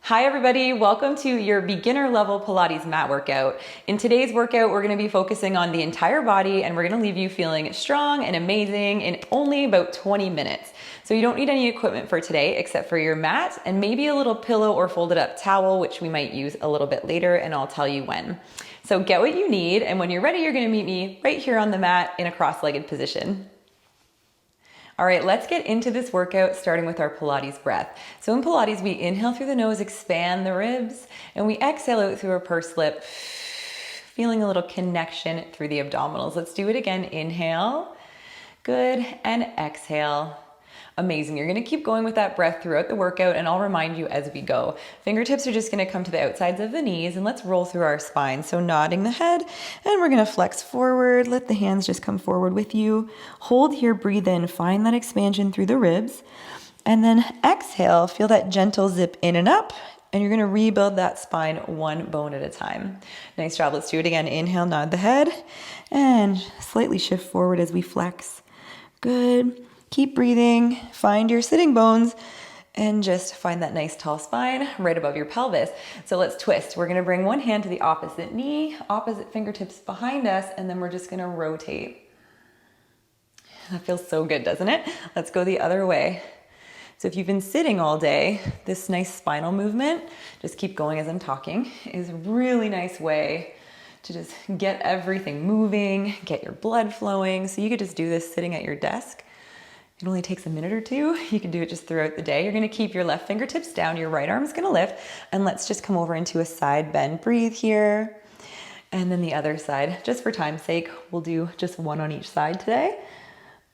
Hi everybody, welcome to your beginner level Pilates mat workout. In today's workout, we're gonna be focusing on the entire body and we're gonna leave you feeling strong and amazing in only about 20 minutes. So you don't need any equipment for today except for your mat and maybe a little pillow or folded up towel, which we might use a little bit later and I'll tell you when. So get what you need, and when you're ready, you're gonna meet me right here on the mat in a cross-legged position. All right, let's get into this workout starting with our Pilates breath. So in Pilates, we inhale through the nose, expand the ribs, and we exhale out through our pursed lip, feeling a little connection through the abdominals. Let's do it again. Inhale, good, and exhale. Amazing. You're gonna keep going with that breath throughout the workout, and I'll remind you as we go. Fingertips are just gonna come to the outsides of the knees, and let's roll through our spine. So nodding the head, and we're gonna flex forward. Let the hands just come forward with you. Hold here, breathe in, find that expansion through the ribs, and then exhale, feel that gentle zip in and up, and you're gonna rebuild that spine one bone at a time. Nice job. Let's do it again. Inhale, nod the head, and slightly shift forward as we flex. Good. Keep breathing, find your sitting bones, and just find that nice tall spine right above your pelvis. So let's twist. We're gonna bring one hand to the opposite knee, opposite fingertips behind us, and then we're just gonna rotate. That feels so good, doesn't it? Let's go the other way. So if you've been sitting all day, this nice spinal movement, just keep going as I'm talking, is a really nice way to just get everything moving, get your blood flowing. So you could just do this sitting at your desk. It only takes a minute or two. You can do it just throughout the day. You're gonna keep your left fingertips down, your right arm's gonna lift, and let's just come over into a side bend. Breathe here, and then the other side. Just for time's sake, we'll do just one on each side today,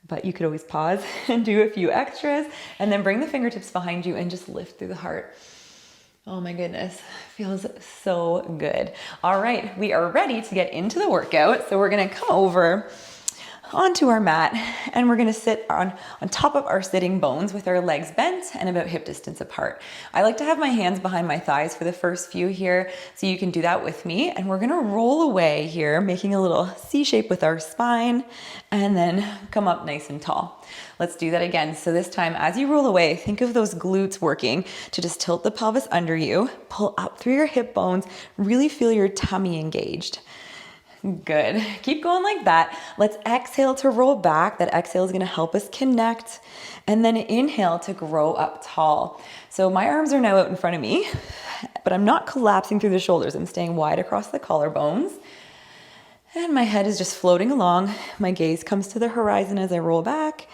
but you could always pause and do a few extras, and then bring the fingertips behind you and just lift through the heart. Oh my goodness, feels so good. All right, we are ready to get into the workout. So we're gonna come over onto our mat, and we're gonna sit on top of our sitting bones with our legs bent and about hip distance apart. I like to have my hands behind my thighs for the first few here, so you can do that with me. And we're gonna roll away here, making a little C shape with our spine, and then come up nice and tall. Let's do that again. So this time, as you roll away, think of those glutes working to just tilt the pelvis under you, pull up through your hip bones, really feel your tummy engaged. Good. Keep going like that. Let's exhale to roll back. That exhale is going to help us connect. And then inhale to grow up tall. So my arms are now out in front of me, but I'm not collapsing through the shoulders. I'm staying wide across the collarbones. And my head is just floating along. My gaze comes to the horizon as I roll back.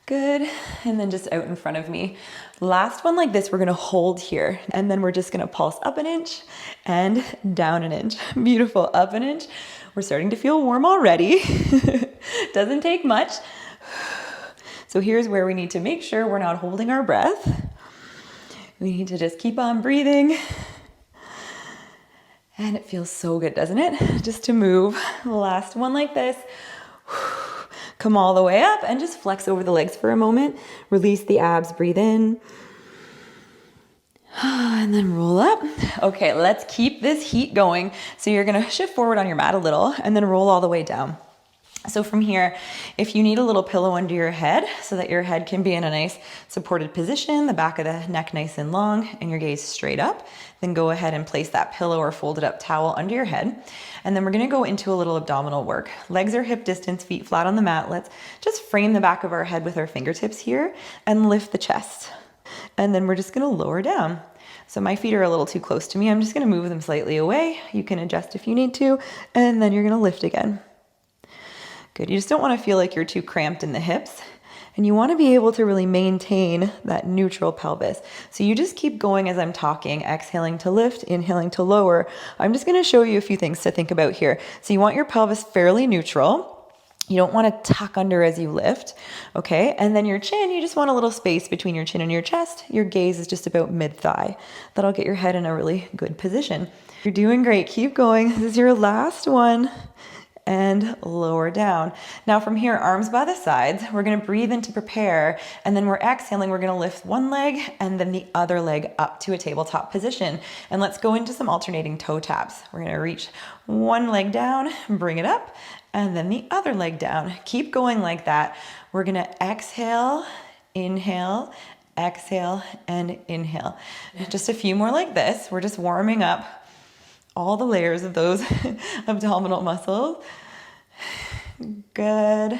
Good. And then just out in front of me. Last one like this, we're gonna hold here. And then we're just gonna pulse up an inch and down an inch. Beautiful, up an inch. We're starting to feel warm already. Doesn't take much. So here's where we need to make sure we're not holding our breath. We need to just keep on breathing. And it feels so good, doesn't it? Just to move. Last one like this. Come all the way up and just flex over the legs for a moment. Release the abs, breathe in. And then roll up. Okay, let's keep this heat going. So you're gonna shift forward on your mat a little and then roll all the way down. So from here, if you need a little pillow under your head so that your head can be in a nice supported position, the back of the neck nice and long, and your gaze straight up, then go ahead and place that pillow or folded up towel under your head. And then we're gonna go into a little abdominal work. Legs are hip distance, feet flat on the mat. Let's just frame the back of our head with our fingertips here and lift the chest. And then we're just gonna lower down. So my feet are a little too close to me. I'm just gonna move them slightly away. You can adjust if you need to, and then you're gonna lift again. Good, you just don't wanna feel like you're too cramped in the hips, and you wanna be able to really maintain that neutral pelvis. So you just keep going as I'm talking, exhaling to lift, inhaling to lower. I'm just gonna show you a few things to think about here. So you want your pelvis fairly neutral. You don't wanna tuck under as you lift, okay? And then your chin, you just want a little space between your chin and your chest. Your gaze is just about mid-thigh. That'll get your head in a really good position. You're doing great, keep going. This is your last one. And lower down. Now from here, arms by the sides, we're gonna breathe in to prepare, and then we're exhaling, we're gonna lift one leg and then the other leg up to a tabletop position. And let's go into some alternating toe taps. We're gonna reach one leg down, bring it up, and then the other leg down. Keep going like that. We're gonna exhale, inhale, exhale, and inhale. Just a few more like this. We're just warming up all the layers of those abdominal muscles. Good.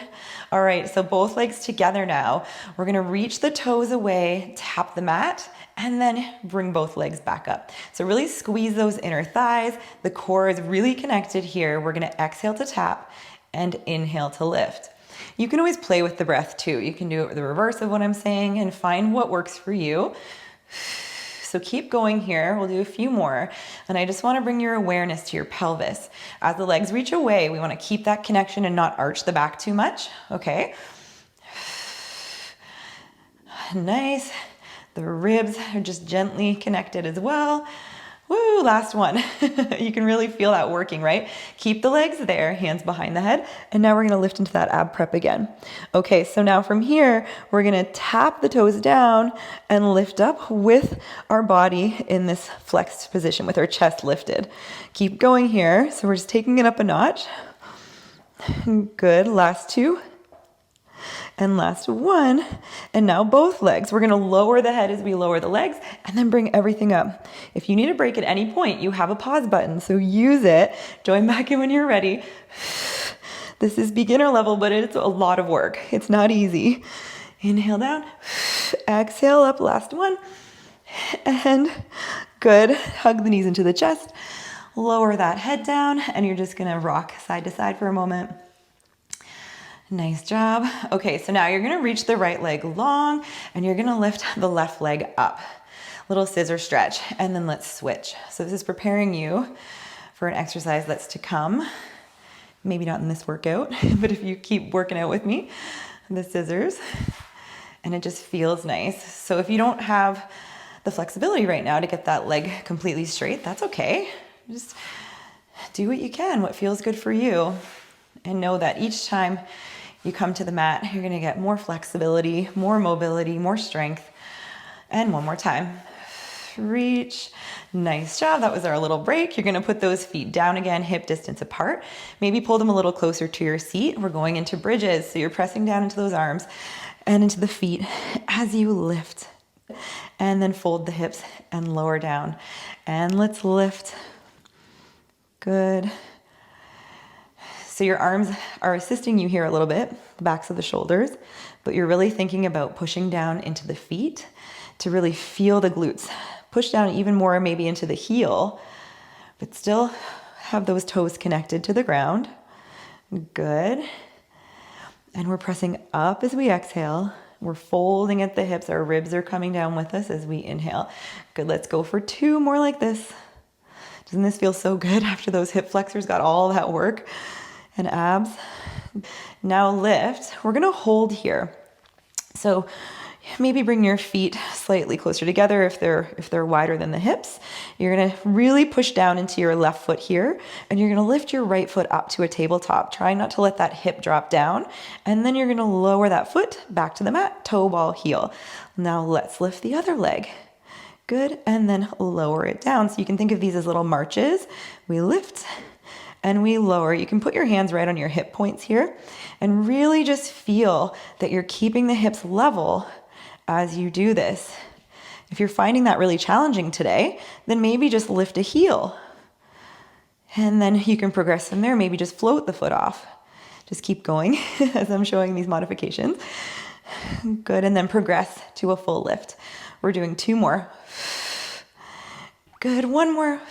All right, so both legs together now. We're gonna reach the toes away, tap the mat, and then bring both legs back up. So really squeeze those inner thighs. The core is really connected here. We're gonna exhale to tap and inhale to lift. You can always play with the breath too. You can do the reverse of what I'm saying and find what works for you. So keep going here. We'll do a few more. And I just want to bring your awareness to your pelvis. As the legs reach away, we want to keep that connection and not arch the back too much. Okay. Nice. The ribs are just gently connected as well. Woo, last one. You can really feel that working, right? Keep the legs there, hands behind the head. And now we're gonna lift into that ab prep again. Okay, so now from here, we're gonna tap the toes down and lift up with our body in this flexed position with our chest lifted. Keep going here. So we're just taking it up a notch. Good, last two. And last one, and now both legs. We're gonna lower the head as we lower the legs and then bring everything up. If you need a break at any point, you have a pause button, so use it. Join back in when you're ready. This is beginner level, but it's a lot of work. It's not easy. Inhale down, exhale up, last one. And good, hug the knees into the chest. Lower that head down, and you're just gonna rock side to side for a moment. Nice job. Okay, so now you're gonna reach the right leg long and you're gonna lift the left leg up. Little scissor stretch, and then let's switch. So this is preparing you for an exercise that's to come. Maybe not in this workout, but if you keep working out with me, the scissors, and it just feels nice. So if you don't have the flexibility right now to get that leg completely straight, that's okay. Just do what you can, what feels good for you. And know that each time you come to the mat, you're gonna get more flexibility, more mobility, more strength. And one more time. Reach. Nice job. That was our little break. You're gonna put those feet down again, hip distance apart. Maybe pull them a little closer to your seat. We're going into bridges. So you're pressing down into those arms and into the feet as you lift. And then fold the hips and lower down. And let's lift. Good. So your arms are assisting you here a little bit, the backs of the shoulders, but you're really thinking about pushing down into the feet to really feel the glutes. Push down even more maybe into the heel, but still have those toes connected to the ground. Good. And we're pressing up as we exhale. We're folding at the hips. Our ribs are coming down with us as we inhale. Good, let's go for two more like this. Doesn't this feel so good after those hip flexors got all that work? And abs. Now lift. We're gonna hold here. So maybe bring your feet slightly closer together if they're wider than the hips. You're gonna really push down into your left foot here, and you're gonna lift your right foot up to a tabletop. Try not to let that hip drop down. And then you're gonna lower that foot back to the mat, toe ball heel. Now let's lift the other leg. Good, and then lower it down. So you can think of these as little marches. We lift and we lower. You can put your hands right on your hip points here and really just feel that you're keeping the hips level as you do this. If you're finding that really challenging today, then maybe just lift a heel. And then you can progress from there, maybe just float the foot off. Just keep going as I'm showing these modifications. Good, and then progress to a full lift. We're doing two more. Good, one more.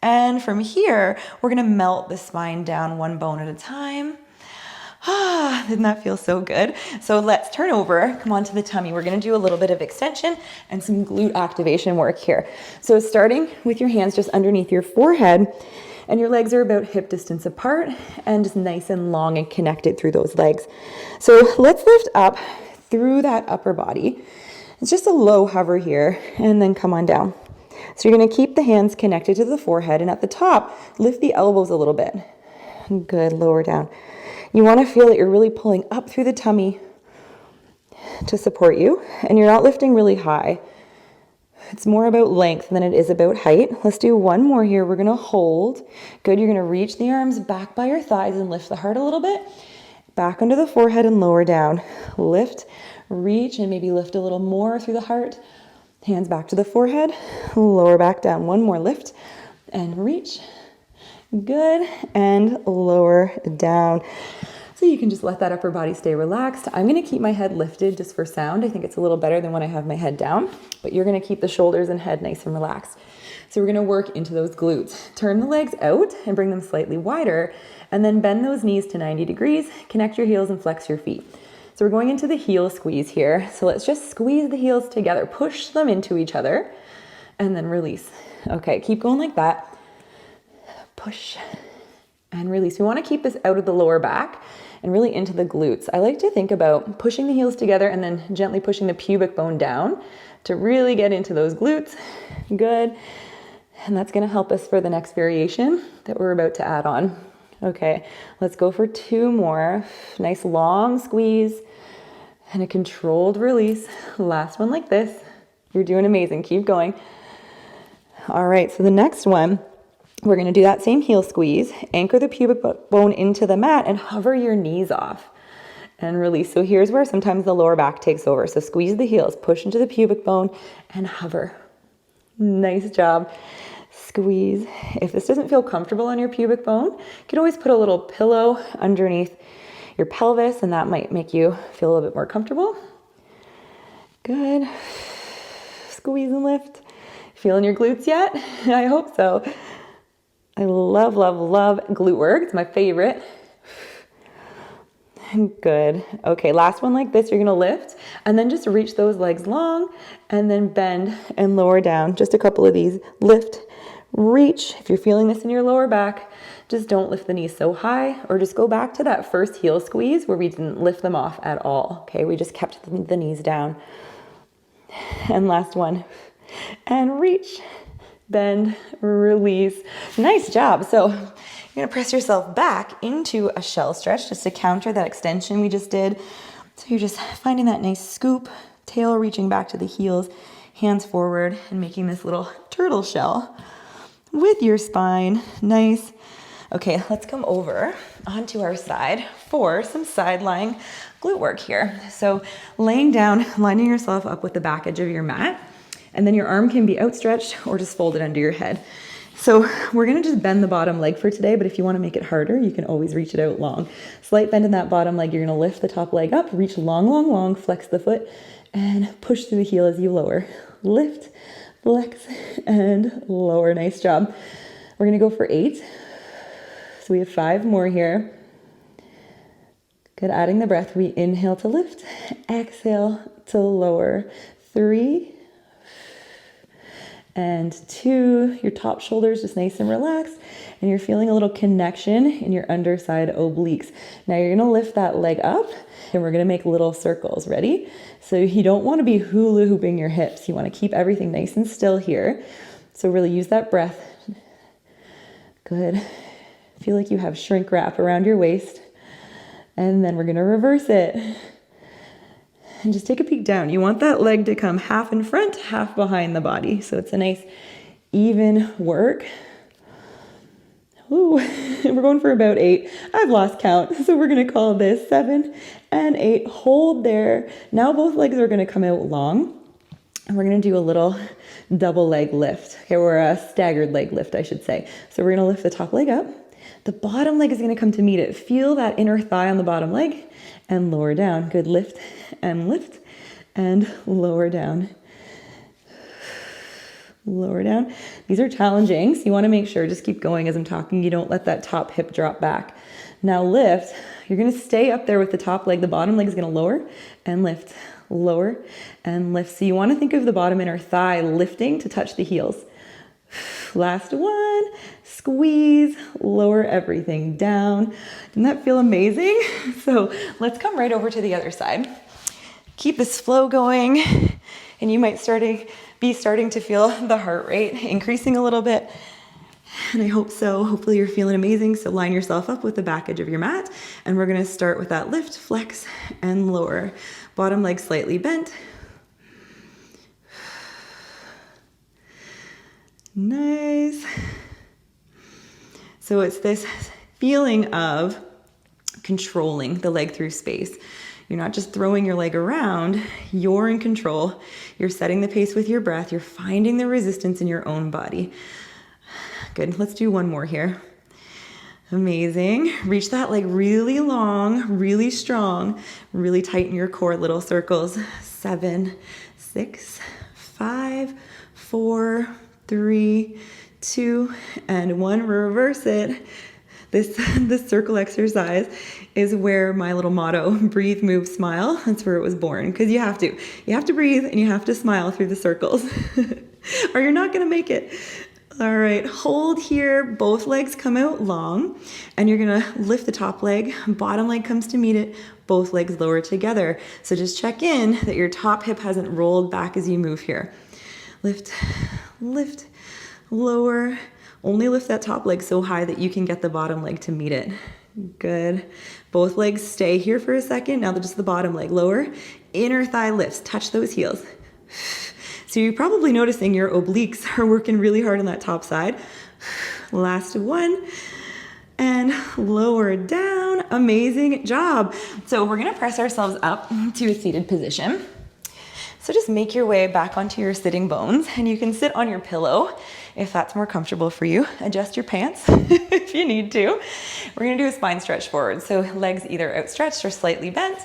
And from here, we're gonna melt the spine down one bone at a time. Didn't that feel so good? So let's turn over, come onto the tummy. We're gonna do a little bit of extension and some glute activation work here. So starting with your hands just underneath your forehead, and your legs are about hip distance apart and just nice and long and connected through those legs. So let's lift up through that upper body. It's just a low hover here, and then come on down. So you're gonna keep the hands connected to the forehead, and at the top, lift the elbows a little bit. Good, lower down. You wanna feel that you're really pulling up through the tummy to support you, and you're not lifting really high. It's more about length than it is about height. Let's do one more here. We're gonna hold. Good, you're gonna reach the arms back by your thighs and lift the heart a little bit. Back under the forehead and lower down. Lift, reach, and maybe lift a little more through the heart. Hands back to the forehead, lower back down. One more lift and reach. Good, and lower down. So you can just let that upper body stay relaxed. I'm gonna keep my head lifted just for sound. I think it's a little better than when I have my head down, but you're gonna keep the shoulders and head nice and relaxed. So we're gonna work into those glutes. Turn the legs out and bring them slightly wider, and then bend those knees to 90 degrees, connect your heels and flex your feet. So we're going into the heel squeeze here. So let's just squeeze the heels together, push them into each other, and then release. Okay, keep going like that. Push and release. We want to keep this out of the lower back and really into the glutes. I like to think about pushing the heels together and then gently pushing the pubic bone down to really get into those glutes. Good. And that's going to help us for the next variation that we're about to add on. Okay, let's go for 2 more. Nice long squeeze and a controlled release. Last one like this. You're doing amazing. Keep going. All right, so the next one, we're going to do that same heel squeeze. Anchor the pubic bone into the mat and hover your knees off and release. So here's where sometimes the lower back takes over. So squeeze the heels, push into the pubic bone and hover. Nice job. Squeeze. If this doesn't feel comfortable on your pubic bone, you can always put a little pillow underneath your pelvis and that might make you feel a little bit more comfortable. Good. Squeeze and lift. Feeling your glutes yet? I hope so. I love, love, love glute work. It's my favorite. Good. Okay, last one like this. You're going to lift and then just reach those legs long and then bend and lower down. Just a couple of these. Lift, reach. If you're feeling this in your lower back, just don't lift the knees so high or just go back to that first heel squeeze where we didn't lift them off at all. Okay, we just kept the knees down. And last one. And reach. Bend, release. Nice job. So you're going to press yourself back into a shell stretch just to counter that extension we just did. So you're just finding that nice scoop, tail reaching back to the heels, hands forward, and making this little turtle shell with your spine. Nice. Okay, let's come over onto our side for some side lying glute work here. So laying down, lining yourself up with the back edge of your mat. And then your arm can be outstretched or just folded under your head. So we're gonna just bend the bottom leg for today, but if you wanna make it harder, you can always reach it out long. Slight bend in that bottom leg, you're gonna lift the top leg up, reach long, long, long, flex the foot, and push through the heel as you lower. Lift, flex, and lower. Nice job. We're gonna go for 8. So we have 5 more here. Good, adding the breath. We inhale to lift, exhale to lower. 3, and 2, your top shoulders just nice and relaxed, and you're feeling a little connection in your underside obliques. Now you're gonna lift that leg up, and we're gonna make little circles. Ready? So you don't wanna be hula hooping your hips. You wanna keep everything nice and still here. So really use that breath. Good. Feel like you have shrink wrap around your waist. And then we're gonna reverse it. And just take a peek down. You want that leg to come half in front, half behind the body. So it's a nice even work. Ooh, we're going for about 8. I've lost count. So we're gonna call this 7 and 8. Hold there. Now both legs are gonna come out long. And we're gonna do a little double leg lift. Okay, or a staggered leg lift, I should say. So we're gonna lift the top leg up. The bottom leg is gonna come to meet it. Feel that inner thigh on the bottom leg and lower down. Good, lift and lower down. Lower down. These are challenging, so you wanna make sure, just keep going as I'm talking, you don't let that top hip drop back. Now lift, you're gonna stay up there with the top leg. The bottom leg is gonna lower and lift, lower and lift. So you wanna think of the bottom inner thigh lifting to touch the heels. Last one, squeeze, lower everything down. Didn't that feel amazing? So let's come right over to the other side. Keep this flow going, and you might be starting to feel the heart rate increasing a little bit. And I hope so. Hopefully you're feeling amazing. So line yourself up with the back edge of your mat, and we're gonna start with that lift, flex, and lower. Bottom leg slightly bent. Nice. So it's this feeling of controlling the leg through space. You're not just throwing your leg around, you're in control. You're setting the pace with your breath. You're finding the resistance in your own body. Good, let's do one more here. Amazing. Reach that leg really long, really strong. Really tighten your core, little circles. 7, 6, 5, 4, 3, 2, and 1. Reverse it. This circle exercise is where my little motto, breathe, move, smile, that's where it was born. Because you have to. You have to breathe and you have to smile through the circles. Or you're not going to make it. All right, hold here. Both legs come out long. And you're going to lift the top leg. Bottom leg comes to meet it. Both legs lower together. So just check in that your top hip hasn't rolled back as you move here. Lift, lift, lower. Only lift that top leg so high that you can get the bottom leg to meet it. Good. Both legs stay here for a second. Now just the bottom leg lower. Inner thigh lifts. Touch those heels. So you're probably noticing your obliques are working really hard on that top side. Last one. And lower down. Amazing job. So we're going to press ourselves up to a seated position. So just make your way back onto your sitting bones, and you can sit on your pillow if that's more comfortable for you. Adjust your pants if you need to. We're gonna do a spine stretch forward. So legs either outstretched or slightly bent.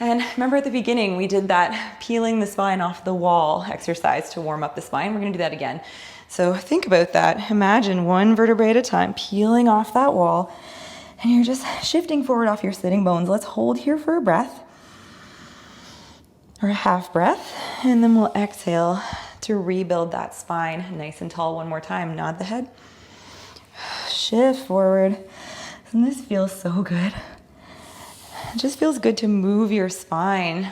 And remember at the beginning, we did that peeling the spine off the wall exercise to warm up the spine. We're gonna do that again. So think about that. Imagine one vertebrae at a time, peeling off that wall, and you're just shifting forward off your sitting bones. Let's hold here for a breath. Or a half breath, and then we'll exhale to rebuild that spine nice and tall. One more time. Nod the head. Shift forward. And this feels so good. It just feels good to move your spine.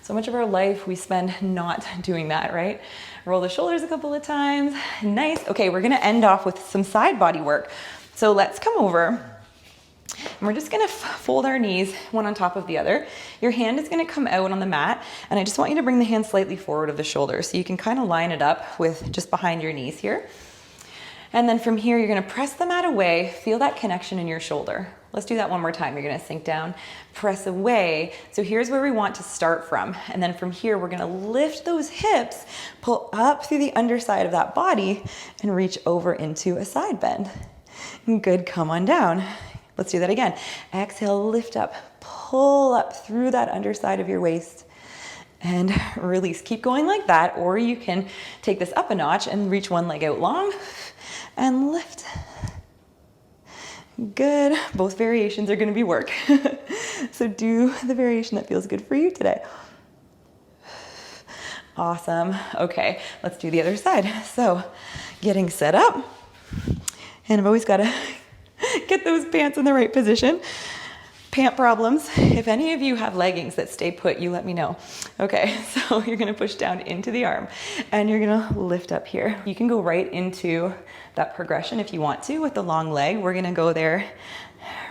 So much of our life we spend not doing that, right? Roll the shoulders a couple of times. Nice. Okay, we're gonna end off with some side body work. So let's come over. And we're just gonna fold our knees one on top of the other. Your hand is gonna come out on the mat, and I just want you to bring the hand slightly forward of the shoulder so you can kind of line it up with just behind your knees here. And then from here, you're gonna press the mat away, feel that connection in your shoulder. Let's do that one more time. You're gonna sink down, press away. So here's where we want to start from. And then from here, we're gonna lift those hips, pull up through the underside of that body, and reach over into a side bend. Good, come on down. Let's do that again. Exhale, lift up, pull up through that underside of your waist and release. Keep going like that, or you can take this up a notch and reach one leg out long and lift. Good. Both variations are going to be work. So do the variation that feels good for you today. Awesome. Okay, let's do the other side. So getting set up, and I've always got to get those pants in the right position. Pant problems. If any of you have leggings that stay put, you let me know. Okay, so you're gonna push down into the arm and you're gonna lift up here. You can go right into that progression if you want to with the long leg. We're gonna go there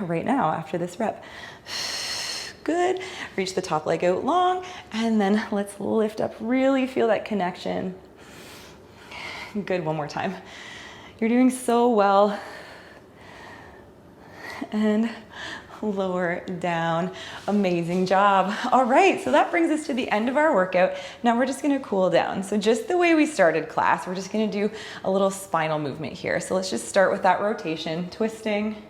right now after this rep. Good. Reach the top leg out long, and then let's lift up. Really feel that connection. Good, one more time. You're doing so well. And lower down. Amazing job. All right, so that brings us to the end of our workout. Now we're just gonna cool down. So just the way we started class, we're just gonna do a little spinal movement here. So let's just start with that rotation, twisting.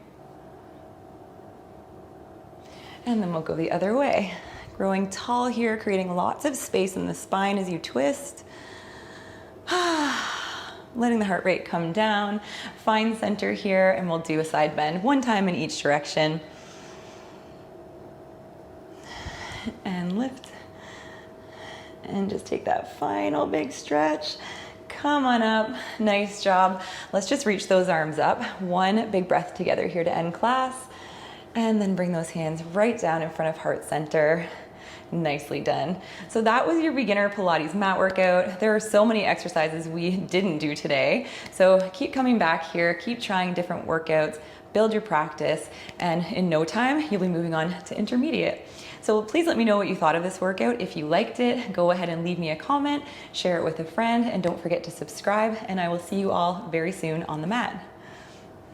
And then we'll go the other way. Growing tall here, creating lots of space in the spine as you twist. Letting the heart rate come down. Find center here, and we'll do a side bend one time in each direction. And lift. And just take that final big stretch. Come on up. Nice job. Let's just reach those arms up. One big breath together here to end class. And then bring those hands right down in front of heart center. Nicely done. So that was your beginner Pilates mat workout. There are so many exercises we didn't do today. So keep coming back here, keep trying different workouts, build your practice, and in no time, you'll be moving on to intermediate. So please let me know what you thought of this workout. If you liked it, go ahead and leave me a comment, share it with a friend, and don't forget to subscribe, and I will see you all very soon on the mat.